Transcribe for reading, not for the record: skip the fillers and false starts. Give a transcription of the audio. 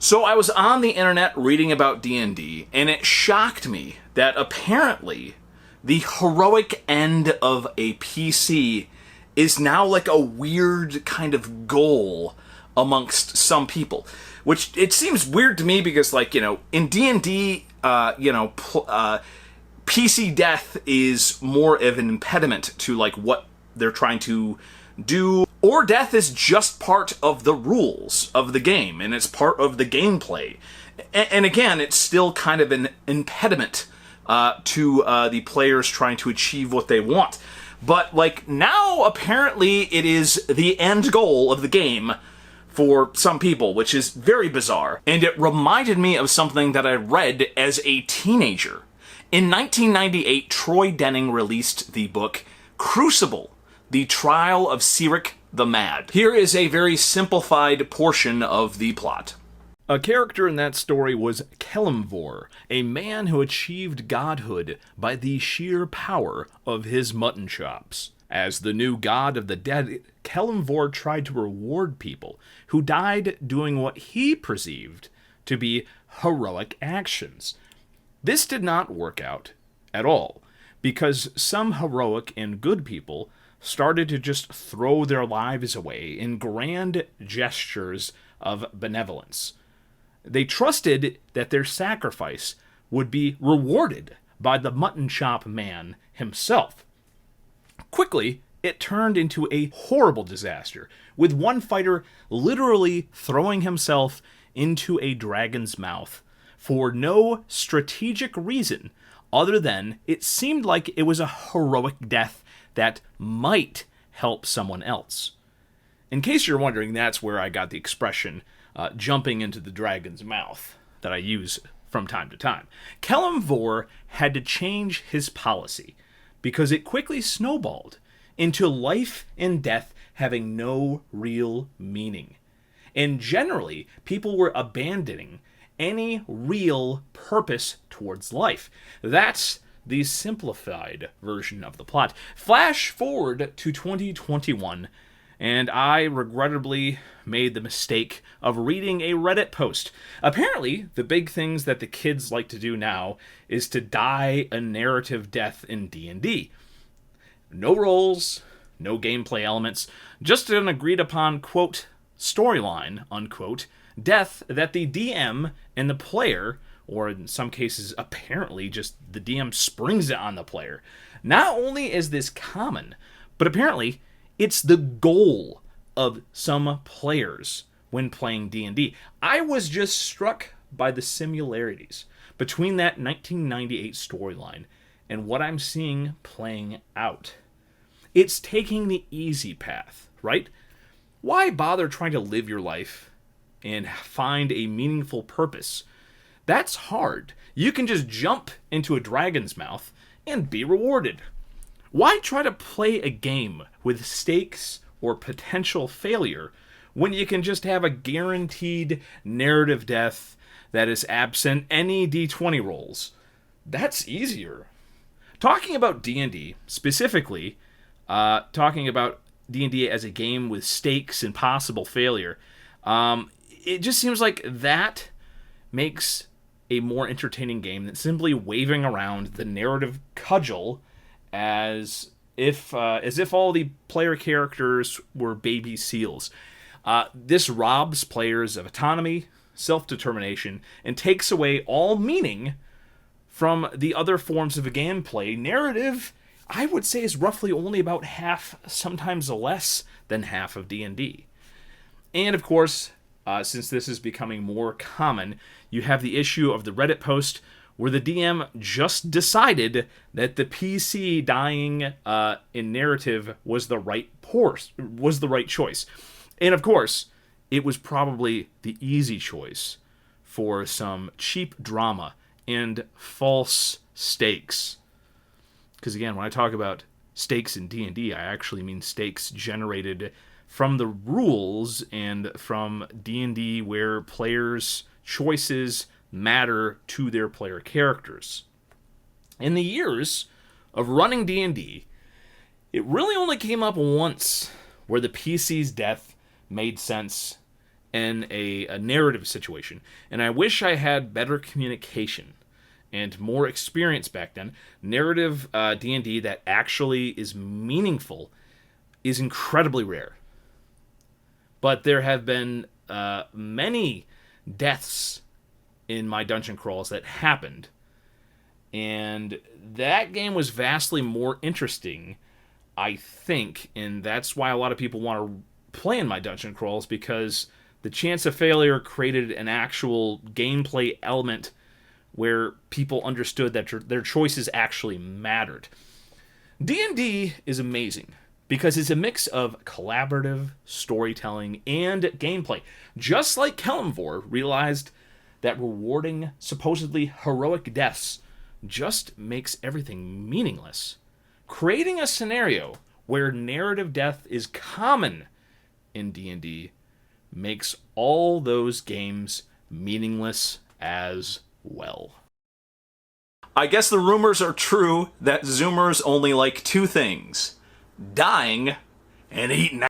So I was on the internet reading about D&D, and it shocked me that apparently the heroic end of a PC is now like a weird kind of goal amongst some people. Which, it seems weird to me because, like, in D&D, PC death is more of an impediment to, like, what they're trying to do, or death is just part of the rules of the game, and it's part of the gameplay. And again, it's still kind of an impediment to the players trying to achieve what they want. But, like, now apparently it is the end goal of the game for some people, which is very bizarre. And it reminded me of something that I read as a teenager. In 1998, Troy Denning released the book Crucible: The Trial of Cyric the Mad. Here is a very simplified portion of the plot. A character in that story was Kelemvor, a man who achieved godhood by the sheer power of his mutton chops. As the new god of the dead, Kelemvor tried to reward people who died doing what he perceived to be heroic actions. This did not work out at all, because some heroic and good people started to just throw their lives away in grand gestures of benevolence. They trusted that their sacrifice would be rewarded by the mutton chop man himself. Quickly, it turned into a horrible disaster, with one fighter literally throwing himself into a dragon's mouth for no strategic reason other than it seemed like it was a heroic death that might help someone else. In case you're wondering, that's where I got the expression jumping into the dragon's mouth that I use from time to time. Kelemvor had to change his policy because it quickly snowballed into life and death having no real meaning. And generally, people were abandoning any real purpose towards life. That's the simplified version of the plot. Flash forward to 2021, and I regrettably made the mistake of reading a Reddit post. Apparently, the big things that the kids like to do now is to die a narrative death in D&D. No roles, no gameplay elements, just an agreed upon, quote, storyline, unquote, death that the DM and the player, or in some cases apparently just the DM springs it on the player. Not only is this common, but apparently it's the goal of some players when playing D&D. I was just struck by the similarities between that 1998 storyline and what I'm seeing playing out. It's taking the easy path, right? Why bother trying to live your life and find a meaningful purpose? That's hard. You can just jump into a dragon's mouth and be rewarded. Why try to play a game with stakes or potential failure when you can just have a guaranteed narrative death that is absent any D20 rolls? That's easier. Talking about D&D, specifically, talking about D&D as a game with stakes and possible failure, it just seems like that makes a more entertaining game than simply waving around the narrative cudgel as if all the player characters were baby seals. This robs players of autonomy, self-determination, and takes away all meaning from the other forms of gameplay. Narrative, I would say, is roughly only about half, sometimes less than half of D&D. And of course, since this is becoming more common, you have the issue of the Reddit post where the DM just decided that the PC dying in narrative was the right choice. And of course, it was probably the easy choice for some cheap drama and false stakes. Because again, when I talk about stakes in D&D, I actually mean stakes generated from the rules and from D&D where players' choices matter to their player characters. In the years of running D&D, it really only came up once where the PC's death made sense in a narrative situation. And I wish I had better communication and more experience back then. Narrative D&D that actually is meaningful is incredibly rare. But there have been many deaths in my dungeon crawls that happened. And that game was vastly more interesting, I think, and that's why a lot of people want to play in my dungeon crawls, because the chance of failure created an actual gameplay element where people understood that their choices actually mattered. D&D is amazing because it's a mix of collaborative storytelling and gameplay. Just like Kelemvor realized that rewarding supposedly heroic deaths just makes everything meaningless. Creating a scenario where narrative death is common in D&D makes all those games meaningless as well. I guess the rumors are true that Zoomers only like two things: dying and eating